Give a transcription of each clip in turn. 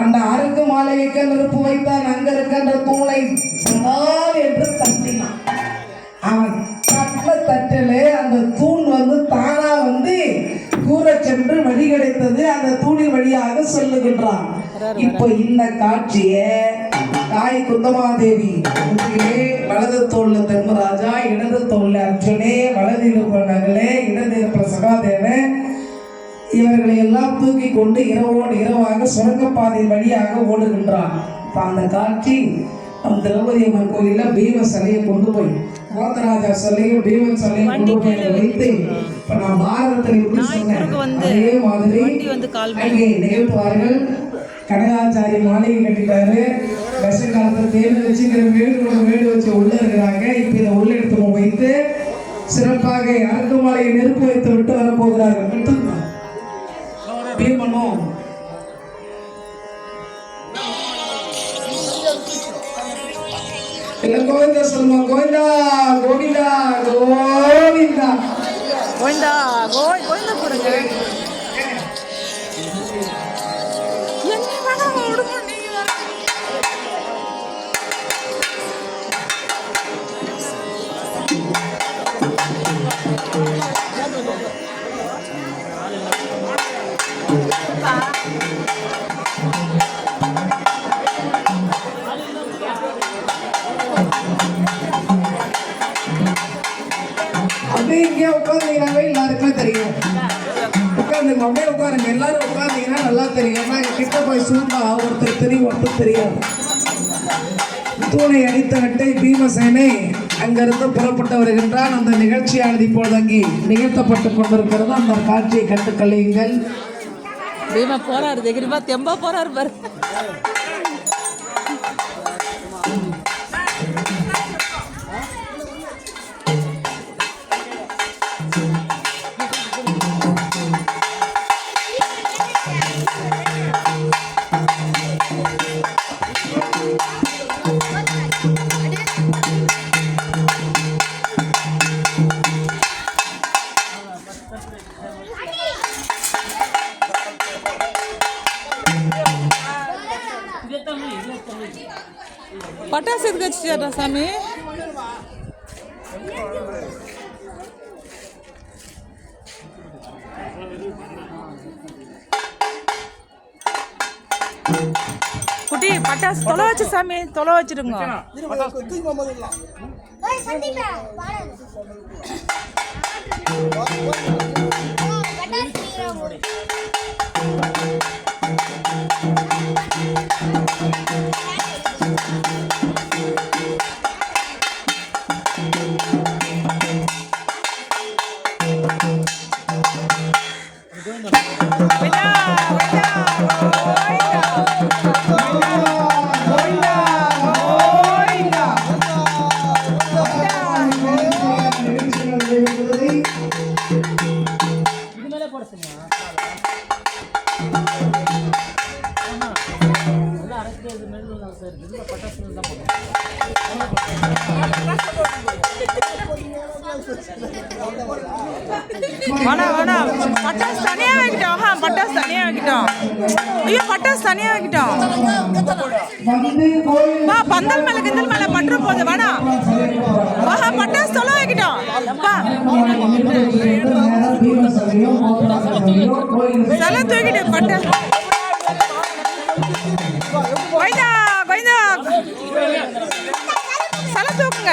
அந்த அருக்கு மாலை வைக்க நெருப்பு வைத்தான். அங்க இருக்கின்ற தூளை என்று தட்டினான். அவன் தட்டலே அந்த தூண் தானா கூற சென்று வழி கிடைத்தது. அந்த தூணின் வழியாக சொல்லுகின்றான். இப்போ இந்த காட்சிய தாய் குந்தமாதேவி வலது தோல்ல தர்மராஜா, இடது தோல்ல அர்ஜுனே, வலது இருப்ப நகலே, இடது இருப்ப சகாதேவன் இவர்களை எல்லாம் தூக்கி கொண்டு இரவோடு இரவாக சுரங்கப்பாதை வழியாக ஓடுகின்றான். இப்போ அந்த காட்சி நம் திரௌபதி அம்மன் கோயில பீம சிலையை கொண்டு போய் கோத்தராஜா சிலையும் பீமன் சிலையும் கொண்டு போய் வைத்து இப்ப நான் பாரதத்தில் எப்படி சொன்னேன் அதே மாதிரி அங்கே நிகழ்த்துவார்கள். கனகாச்சாரி மாளிகை கட்டிட்டாரு. வருஷ காலத்தில் தேர்வு வச்சுக்கிற வீடு வச்சு உள்ள இருக்கிறாங்க. இப்ப இதை உள்ள எடுத்து வைத்து சிறப்பாக அరకు மாலையை நெருப்பு வைத்து விட்டு வரப்போகிறார்கள். பீமனும் கோவிந்தா சொல்லுமா, கோவிந்தா கோவிந்தா கோவிந்தா கோவிந்தா கோவிந்தா போடுங்க. இங்கே உட்கார்ந்தீங்கன்னாவே எல்லாருக்குமே தெரியும். உட்காந்துங்க, அப்படியே உட்காருங்க. எல்லாரும் உட்கார்ந்தீங்கன்னா நல்லா தெரியும். ஏன்னா கிட்ட போய் சூழ்ந்தா ஒருத்தர் தெரியும், ஒருத்தர் தெரியாது. தூணை அடித்த நட்டை பீமசேனை அங்கிருந்து புறப்பட்டு வருகின்றான். அந்த நிகழ்ச்சியானது இப்பொழுது அங்கே நிகழ்த்தப்பட்டு கொண்டிருக்கிறது. அந்த காட்சியை கண்டு கழியுங்கள். பீமா போறாரு, தைரியமா தெம்பா போறாரு பாரு. பட்டாசு எதுக்கு வச்சுட்டா சாமி? குட்டி பட்டாசு தொலை வச்சு சாமி, தொலை வச்சிருங்க. பட்டாசு தனியா வைக்கிட்டோம். பட்டாசு தனியா வைக்கிட்டோம். ஐயோ பட்டாசு தனியா வைக்கிட்டோம். பந்தல் மேல கிந்தல் மேல பற்ற போகுது. வேணாம் பட்டாசு தொலை வைக்கிட்டோம். சில தூக்கிட்டு பட்டாசு கோயிந்தா கோயிந்தா சில தூக்குங்க.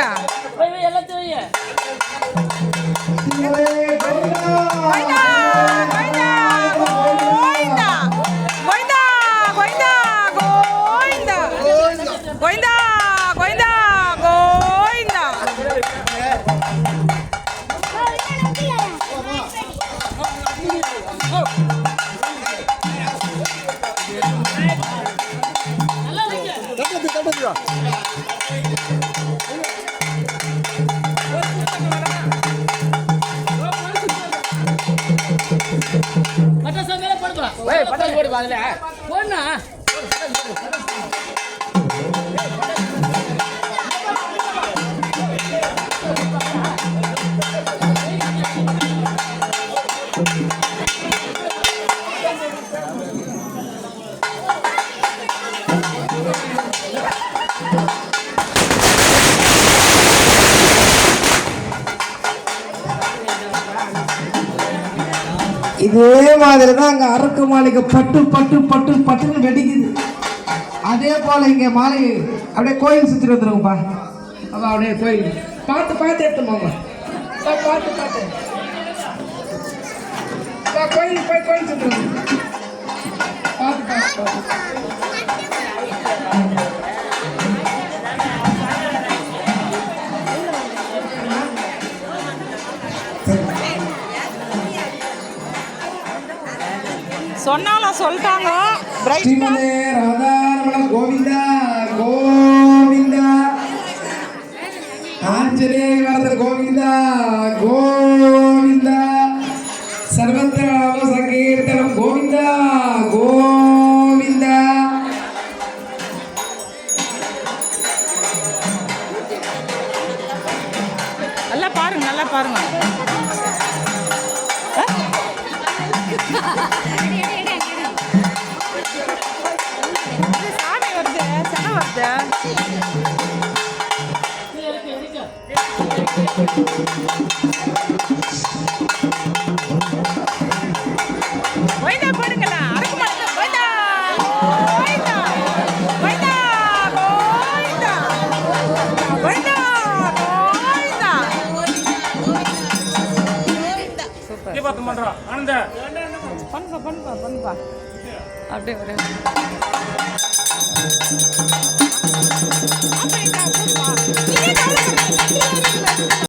பட்டாசு போடு பாதுல போடா. இதே மாதிரி தான் அங்கே அரக்கு மாளிகை பட்டு பட்டு பட்டு பட்டுன்னு வெடிக்குது. அதே போல் இங்கே மாளிகை அப்படியே கோயில் சுற்றிட்டு வந்துருங்கப்பா. அதான் அப்படியே கோயில் பார்த்து பார்த்து எடுத்து போங்க. பார்த்து பார்த்து கோயில் போய் கோயில் சுற்றுங்க. பார்த்து பார்த்து பார்த்து சொன்னாலும் சொல்லிட்டாங்க. ஸ்ரீமதே ராதாரமண கோவிந்தா கோவிந்தா ஆஞ்சநேய வரத கோவிந்தா கோவிந்தா சர்வத்திர நாம சங்கீர்த்தனம் கோவிந்தா கோவிந்தா. நல்லா பாருங்க, நல்லா பாருங்க. சாமி வருது, சென வருது. கோயிந்தா போடுங்களா, அரக்கு மாட்டா கோயிந்தா கோயிந்தா கோயிந்தா கோயிந்தா கோயிந்தா கோயிந்தா. சூப்பர். பண்ணுப்பா அப்படியே ஒரு